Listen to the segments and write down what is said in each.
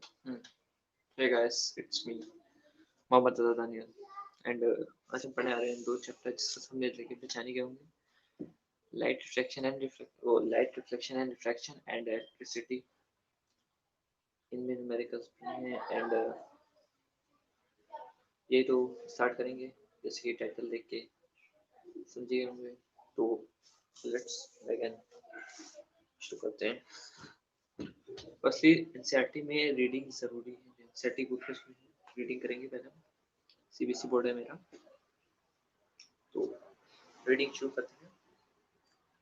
Hmm. Hey guys, it's me, Mohammad Raza Daniyal and आज हम पढ़ने आ रहे हैं दो चैप्टर जिसको समझने लेके पहचाने गए होंगे light reflection and refraction and electricity इनमें न्यूमेरिकल्स पढ़ने हैं एंड ये तो स्टार्ट करेंगे जैसे कि टाइटल देख के समझ गए होंगे। तो लेट्स बिगिन, शुरू करते हैं। फर्स्टली एनसीईआरटी में रीडिंग ज़रूरी है। एनसीईआरटी बुक में रीडिंग करेंगे पहले। सीबीएसई बोर्ड है मेरा, तो रीडिंग शुरू करते हैं।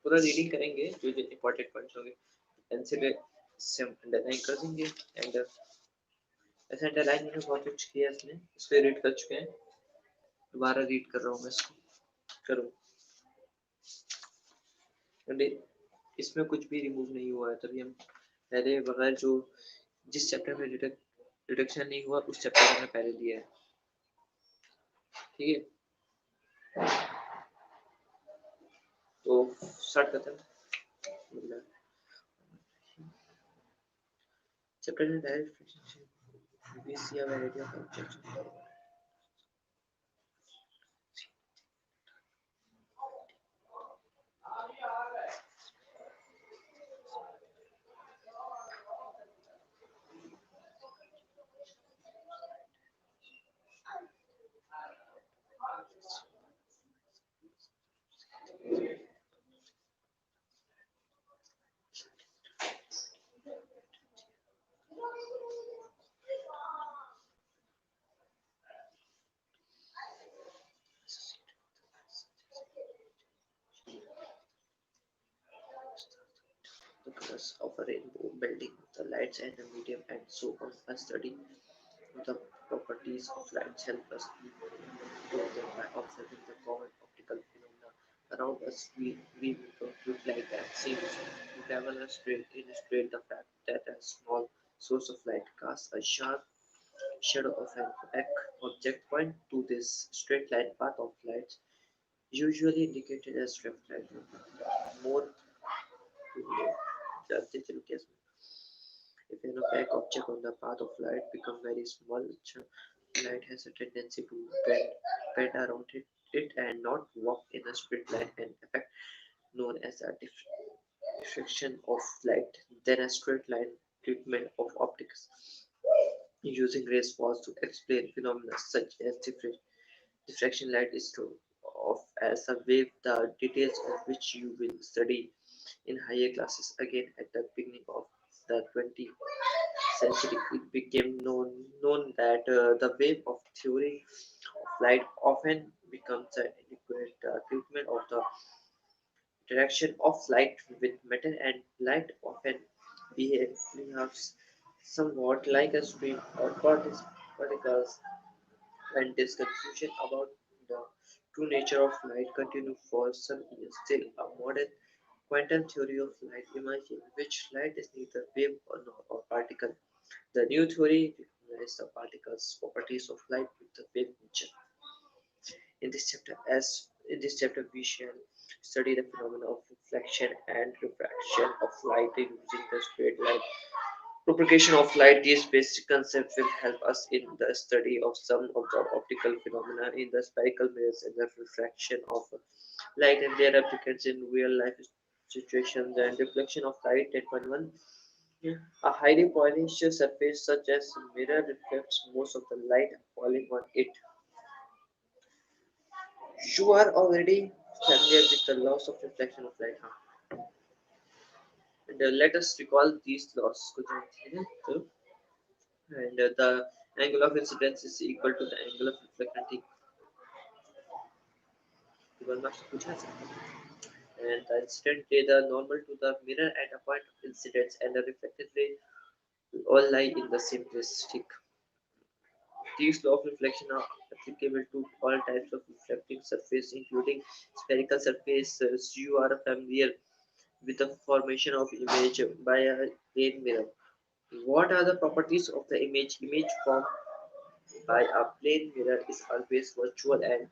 पूरा रीडिंग करेंगे, जो जो इंपॉर्टेंट पॉइंट्स होंगे एनसीईआरटी से हम अंडरलाइन कर देंगे। एंड ऐसे अंडरलाइन मैंने बहुत कुछ किया इसमें, इसको रीड कर चुके हैं, दोबारा रीड कर रहा हूँ मैं इसको। करूँ एंड इसमें कुछ भी रिमूव नहीं हुआ है, तभी हम पहले बगैर जो जिस चैप्टर में रिडक्शन नहीं हुआ उस चैप्टर में हमने पहले दिया है। ठीक है, तो स्टार्ट करते हैं। चैप्टर में direct we see a variety of objects. The colors of a rainbow, building the lights and the medium, and so on. A study the properties of lights help us know them by observing the common optical phenomena around us. We will conclude like that seems to travel straight illustrate the fact that a small source of light casts a sharp shadow of an opaque object. Point to this straight line path of light, usually indicated as reflected. More जानते चलो क्या इसमें? If an opaque object on the path of light becomes very small, light has a tendency to bend around it and not walk in a straight line, an effect known as a diffraction of light. Then a straight line treatment of optics using rays was to explain phenomena such as diffraction. Light is thought of as a wave, the details of which you will study in higher classes. Again, at the beginning of the 20th century, it became known that the wave of theory of light often becomes an adequate treatment of the interaction of light with matter, and light often behaves somewhat like a stream or particles. When this confusion about the true nature of light continues for some years, still a modern quantum theory of light emerged in which light is neither wave or particle. The new theory recognizes the particles' properties of light with the wave nature. In this chapter, we shall study the phenomena of reflection and refraction of light using the straight line propagation of light. These basic concepts will help us in the study of some of the optical phenomena in the spherical mirrors and the refraction of light and their applications in real life situations. And reflection of light 10.1, a highly polished surface such as a mirror reflects most of the light falling on it. You are already familiar with the laws of reflection of light, huh? And let us recall these laws. So, and the angle of incidence is equal to the angle of reflection. ठीक, one marks पूछा है, and the incident ray the normal to the mirror at a point of incidence and the reflected ray all lie in the same place. ठीक, these laws of reflection are applicable to all types of reflecting surface, including spherical surfaces. You are familiar with the formation of image by a plane mirror. What are the properties of the image? Image formed by a plane mirror is always virtual and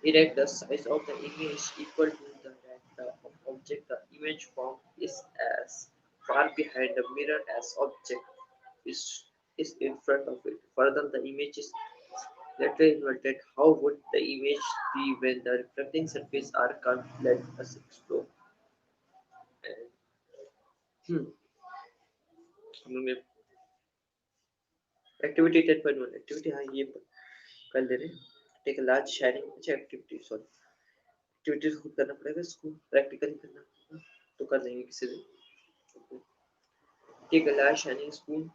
erect. The size of the image equal to the depth of object. The image formed is as far behind the mirror as object is. is in front of it. Further, the image is later inverted. How would the image be when the reflecting surface are curved? Let us explore. And, हम लोग ने activity 10.1 activity हाँ ये कर ले रहे हैं take a large shining अच्छा एक्टिविटी सॉरी एक्टिविटी खुद करना पड़ेगा इसको प्रैक्टिकली करना होगा तो कर लेंगे किसी दिन take a large shining spoon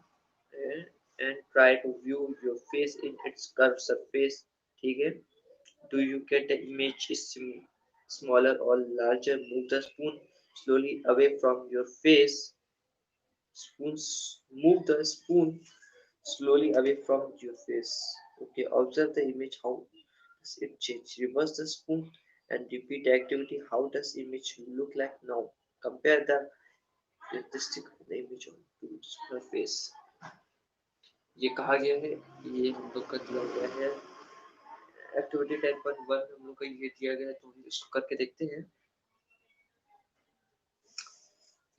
and try to view your face in its curved surface ठीक है do you get the image is smaller or larger move the spoon slowly away from your face spoons move the spoon slowly away from your face okay observe the image how does it change reverse the spoon and repeat the activity how does image look like now compare the characteristic of the image on to your face ये कहा गया है ये हम लोग का दिया गया है एक्टिविटी 10.1 हम लोग का ये दिया गया है तो हम इसको करके देखते हैं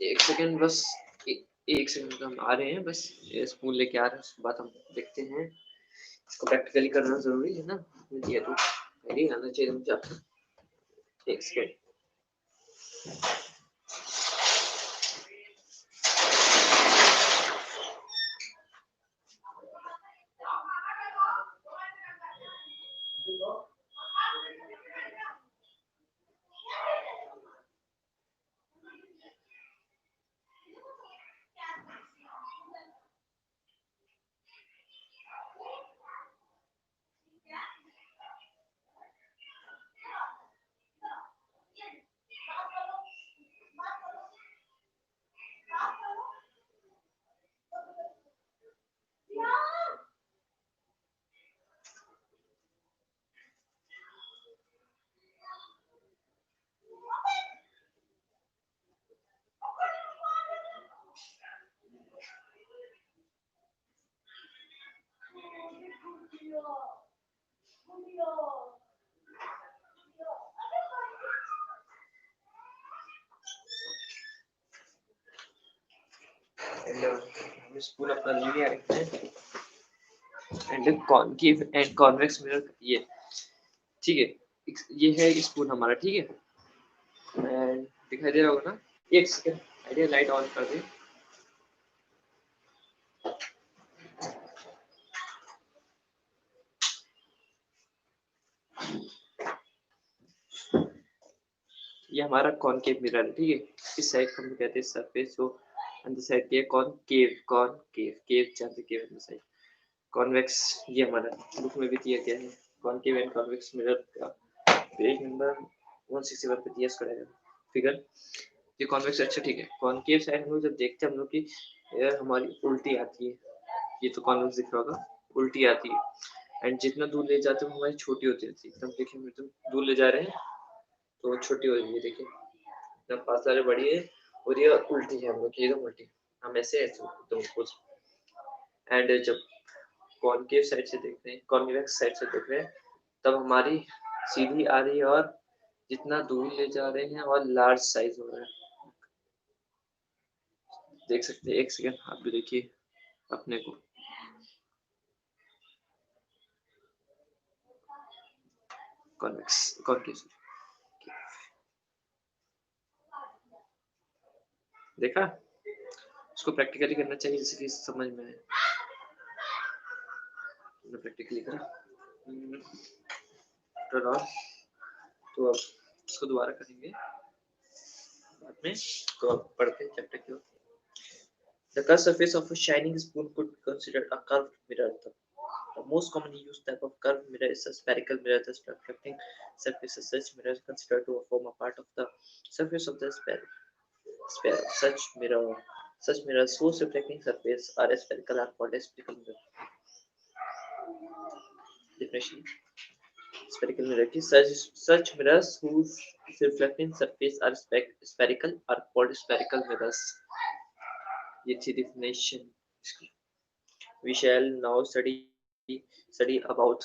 एक सेकेंड बस एक सेकंड में हम आ रहे हैं बस स्पून लेके आ रहे हैं उसके बाद हम देखते हैं इसको प्रैक्टिकली करना जरूरी है ना ये तो नहीं आना चाहिए मुझे आपको एक सेकेंड स्पून अपना ले रखते हैं and concave and convex mirror ये ठीक है ये है स्पून हमारा ठीक है एंड दिखाई दे रहा होगा ना एक सेकंड आइडिया लाइट ऑन कर दे ये हमारा कॉनकेव मिरर है ठीक है इस साइड को हम कहते हैं सरफेस जो अंदर साइड के कॉनकेव केव जानते केव अंदर साइड कॉन्वेक्स ये हमारा बुक में भी दिया गया है कॉनकेव एंड कॉन्वेक्स मिरर का पेज नंबर 161 पे दिया इसका फिगर ये कॉन्वेक्स अच्छा ठीक है कॉनकेव साइड हम लोग जब देखते हैं हम लोग की हमारी उल्टी आती है ये तो कॉन्वेक्स दिख रहा होगा उल्टी आती है एंड जितना दूर ले जाते हैं हमारी छोटी होती रहती है एकदम देखिए हम एकदम दूर ले जा रहे हैं तो छोटी हो रही है देखिए जब पास वाले बड़ी है और ये उल्टी है हम लोग की एकदम उल्टी हम ऐसे एकदम कुछ एंड जब कॉनकेव साइड से देख रहे हैं कॉन्वेक्स साइड से देख रहे हैं तब हमारी सीधी आ रही है और जितना दूर ले जा रहे हैं और लार्ज साइज हो रहा है देख सकते हैं एक सेकंड आप भी देखिए अपने को कॉन्वेक्स कॉन्केव देखा इसको प्रैक्टिकली करना चाहिए जैसे कि समझ में आए प्रैक्टिकली करा तो अब इसको दोबारा करेंगे बाद में तो अब पढ़ते हैं चैप्टर की ओर The curved surface of a shining spoon could be considered a curved mirror. The most commonly used type of curved mirror is a spherical mirror. The reflecting surface of such mirror is considered to form a part of the surface of the sphere. Such mirrors whose reflecting surface are spherical are called a spherical mirror. Definition: Spherical mirror. Such mirrors whose reflecting surface are spherical are called spherical mirrors. ये थी definition. We shall now study about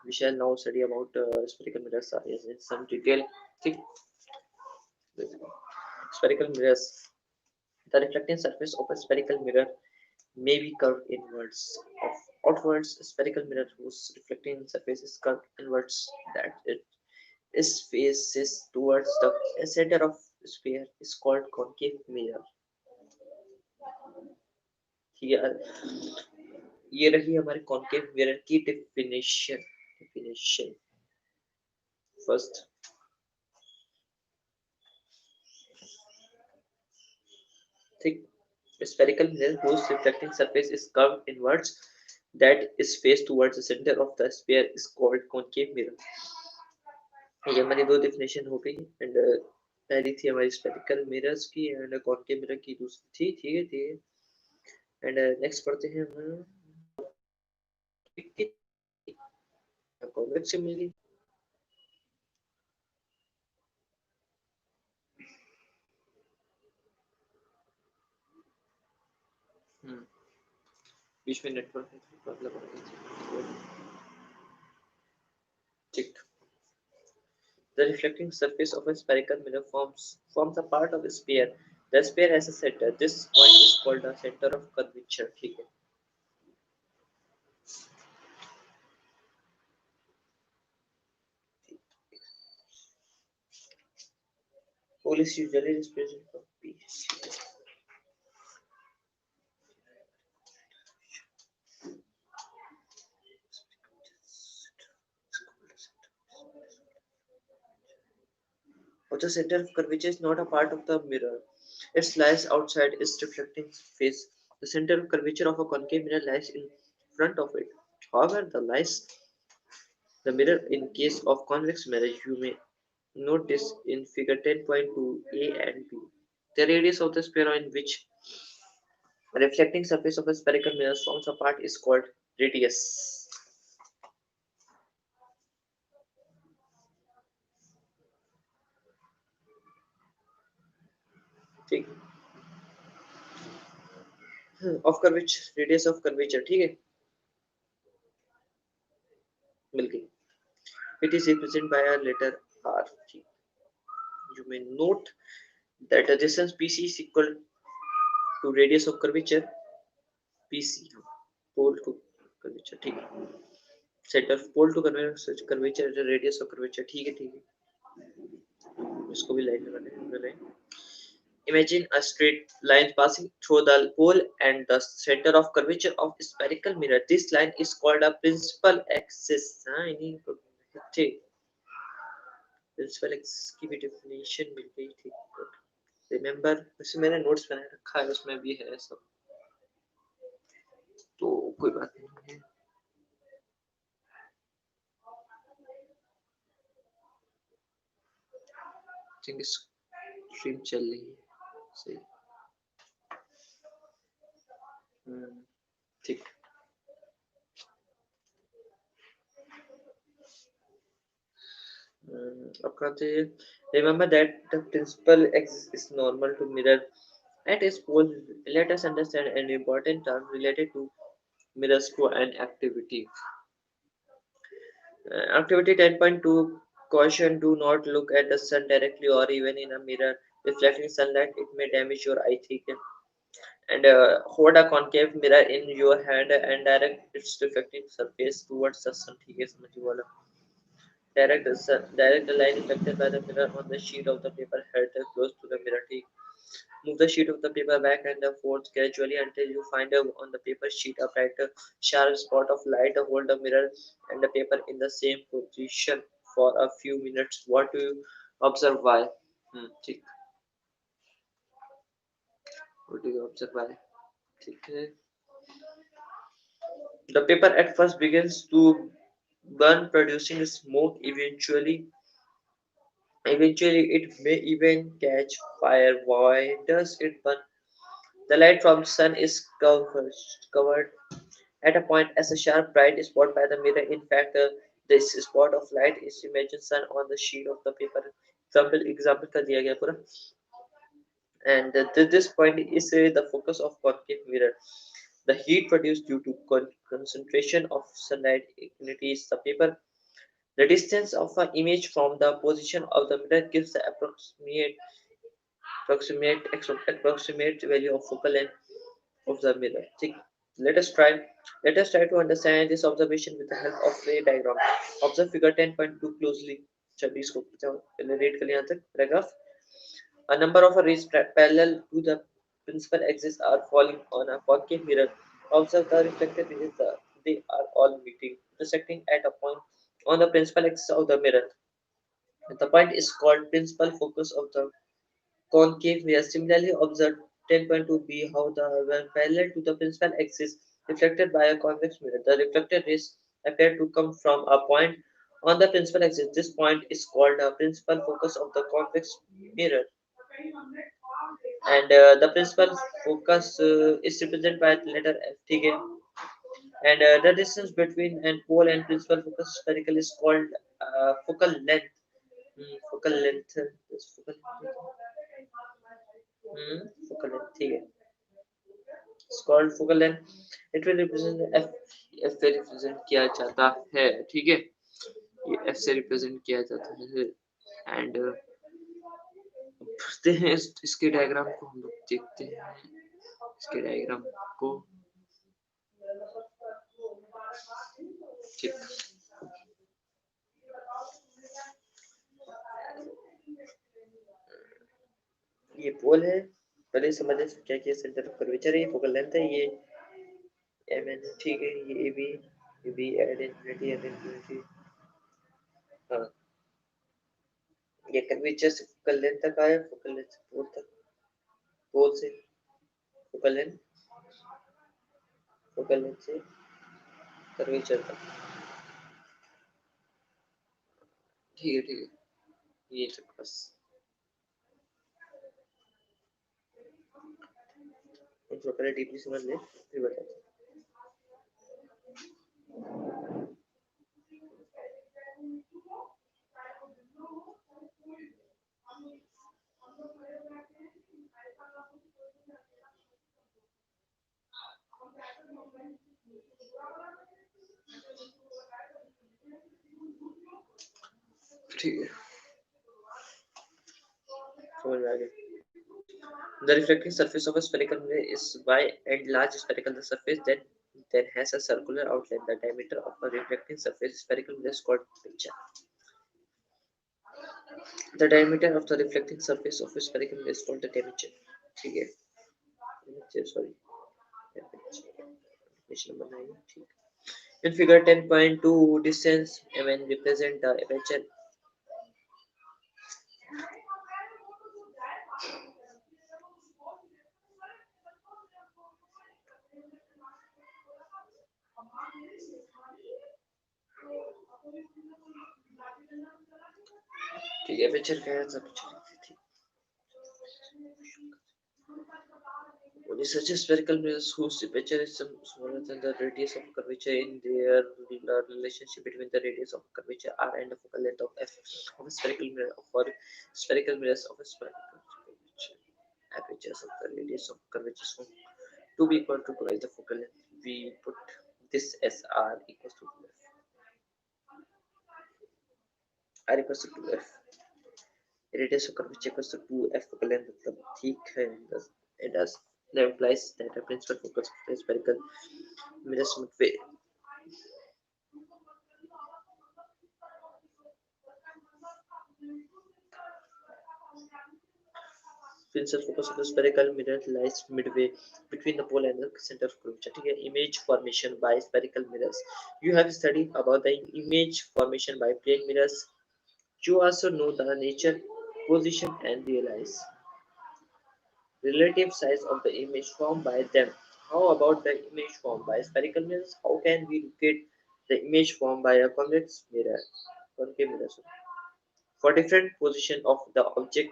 we shall now study about spherical mirrors in some detail. ठीक spherical mirrors The reflecting surface of a spherical mirror may be curved inwards. Of outwards, a spherical mirror whose reflecting surface is curved inwards, that it is faces towards the center of sphere, is called concave mirror. Here, ये रही हमारे concave mirror की definition. First, thick spherical mirror whose reflecting surface is curved inwards, that is faced towards the center of the sphere, is called concave mirror. ये हमारी दो definition हो गई and पहली थी हमारी spherical mirrors की and concave mirror की दूसरी थी, ठीक है and next पढ़ते हैं हम convex मिल गई बीच में नेटवर्क प्रॉब्लम आ गई थी ठीक The reflecting surface of a spherical mirror forms a part of a sphere. The sphere has a center. This point is called the center of curvature. ठीक है Pole is usually represented by P. But the center of curvature is not a part of the mirror. It lies outside its reflecting face. The center of curvature of a concave mirror lies in front of it. However, the mirror in case of convex mirror, you may note this in figure 10.2a and b. The radius of the sphere in which a reflecting surface of a spherical mirror forms a part is called radius. ठीक of curvature, radius of curvature, ठीक है मिल गई. It is represented by a letter r. You may note that the distance PC is equal to radius of curvature PC, pole to curvature, ठीक है center of pole to curvature radius of curvature, ठीक है इसको भी line लगाने हैं. Imagine a straight line passing through the pole and the center of curvature of a spherical mirror. This line is called a principal axis. Principal axis की भी definition मिल गई थी. Remember, वैसे मैंने notes बनाए रखा है उसमें भी है सब तो कोई बात नहीं है. I think स्ट्रीम चल रही है सही. ठीक अब कहते हैं remember that the principal axis is normal to mirror at its pole. Let us understand an important term related to mirrors to an activity. Activity 10.2 caution: do not look at the sun directly or even in a mirror reflecting sunlight, it may damage your eye. And hold a concave mirror in your hand and direct its reflecting surface towards the sun. Direct the line reflected by the mirror on the sheet of the paper held close to the mirror. Move the sheet of the paper back and forth gradually until you find on the paper sheet a bright sharp spot of light. Hold the mirror and the paper in the same position for a few minutes. What do you observe? Why? ठीक. What do you observe? Why? ठीक है. The paper at first begins to burn, producing smoke. Eventually, it may even catch fire. Why does it burn? The light from sun is covered at a point as a sharp bright spot by the mirror. In fact, this spot of light is imagine sun on the sheet of the paper. Example का दिया गया पूरा. And this point is the focus of concave mirror. The heat produced due to concentration of sunlight ignites the paper. The distance of an image from the position of the mirror gives the approximate approximate value of focal length of the mirror. ठीक, let us try let us try to understand this observation with the help of ray diagram. Observe figure 10.2 closely. चलिए इसको पहले read कर लिया यहाँ तक paragraph. A number of rays parallel to the principal axis are falling on a concave mirror. Observe the reflected rays. They are all meeting, intersecting at a point on the principal axis of the mirror. The point is called principal focus of the concave mirror. Similarly, observe 10.2b how the were parallel to the principal axis reflected by a convex mirror. The reflected rays appear to come from a point on the principal axis. This point is called the principal focus of the convex mirror, and the principal focus is represented by the letter F. ठीक है? And the distance between an pole and principal focus spherical is called focal length. Focal length. Focal focal length. ठीक है? It's called focal length. It will represent F से represent किया जाता है. ठीक है? ये F से represent किया जाता है. And देखते हैं इसके डायग्राम को हम लोग देखते हैं इसके डायग्राम को. ठीक, ये पोल है. पहले समझे क्या क्या सेंटर ऑफ कर्वेचर है. फोकल लेंथ है ये एम एन. ठीक है, ये B at infinity at infinity. हाँ, ये कर्वेचर से फोकल लेंथ तक आया. फोकल लेंथ से पोल तक, पोल से फोकल लेंथ, फोकल लेंथ से कर्वेचर तक. ठीक है, ठीक है, ये तक बस. थोड़ा पहले डीपली समझ ले फिर बता. ठीक है, समझ में आ गया. The reflecting surface of a spherical mirror is wide and large spherical. The surface then has a circular outline. The diameter of a reflecting surface spherical mirror is called aperture. The diameter of the reflecting surface of a spherical mirror is called the diameter. ठीक है, sorry, definition number 9. ठीक. In figure 10.2, distance mn represent the aperture. ठीक है, aperture क्या है? Such a spherical mirrors whose aperture is smaller than the radius of curvature in their relationship between the radius of curvature r and the focal length of f of a spherical mirror. For spherical mirrors of a spherical curvature, apertures of the radius of curvature is to be equal to twice the focal length. We put this as r equals to 2f. r equals to 2f. Radius of curvature equals to 2f focal length. मतलब ठीक है. It does. That implies that a principal focus of the spherical mirrors would be principal focus of the spherical mirror lies midway between the pole and the center of curvature. ठीक है, image formation by spherical mirrors. You have studied about the image formation by plane mirrors. You also know the nature, position, and realize relative size of the image formed by them. How about the image formed by spherical mirrors? How can we locate the image formed by a convex mirror? Concave mirror. For different position of the object,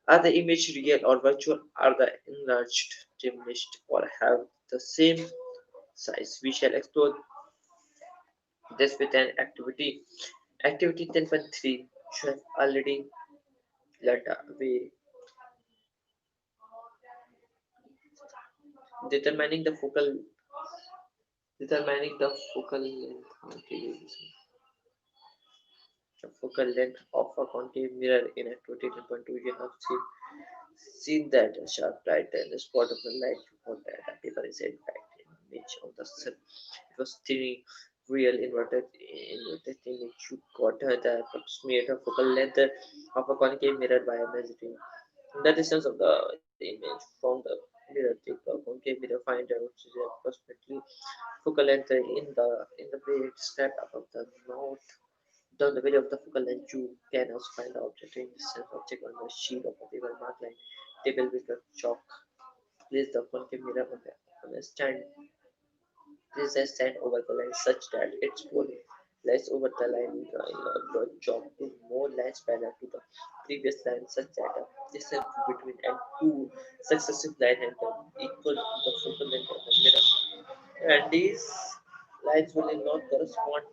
are the image real or virtual? Are the enlarged, diminished, or have the same size? We shall explore this with an activity. Activity 10.3. You have already learned away determining the focal length. Okay, the focal length of a concave mirror in activity 10.2. You have seen See that sharp light and the spot of the light before that the paper is in fact an image of the sun. It was three real inverted image. You got the approximate focal length of a concave mirror by measuring the distance of the image from the mirror. Take a concave mirror, find out the approximately focal length in the way it's set above the mouth. Down the value of the focal length, you can also find the object in distance object on the sheet of a paper marked line table with a chalk. Place the concave mirror on a stand. Place a stand over the line such that its pole lies over the line. Draw chalk to more lines parallel to the previous line such that the distance between and two successive lines and equal to the focal length of the mirror. And these lines will not correspond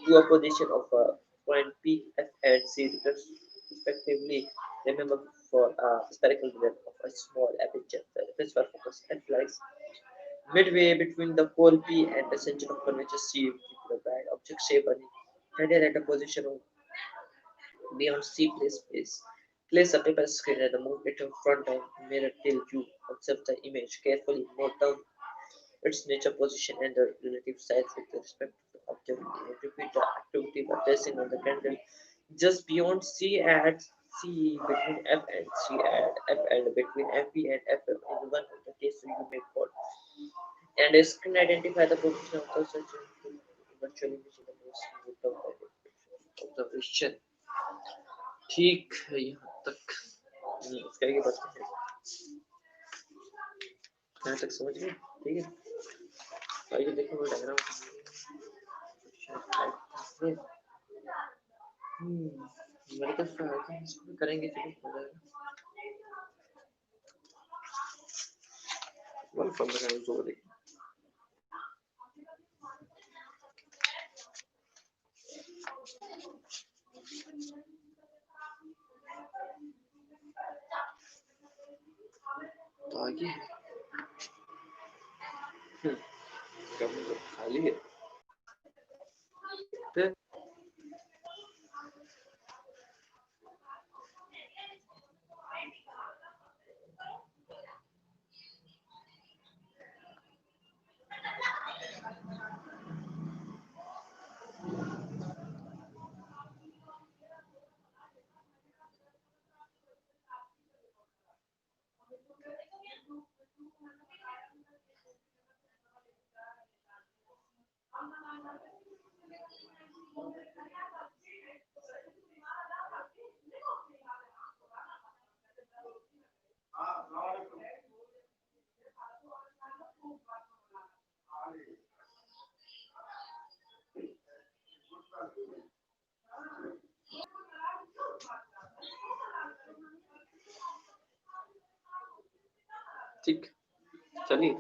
to a position of a point P, F, and C respectively. Remember, for a spherical mirror of a small aperture, the principal focus F lies midway between the pole P and the center of curvature C. The bright object shape headed at a position of beyond C. Place a paper screen and move it in front of mirror till you observe the image carefully. Note down its nature, position, and the relative size with respect to the object. Repeat the activity by pressing on the candle just beyond C at C between F and C at F and between FB and FF in one of the cases you may call. And is can identify the position of the surgeon to eventually measure the most observation. ठीक है यहाँ तक इसका ये बढ़ते हैं यहाँ तक समझ गए ठीक है आइए देखो वो डायग्राम मेडिकल स्टोर इसको भी करेंगे चलो हो जाएगा वन फॉर द जो देखिए तो आगे कम खाली है फिर ठीक चलिए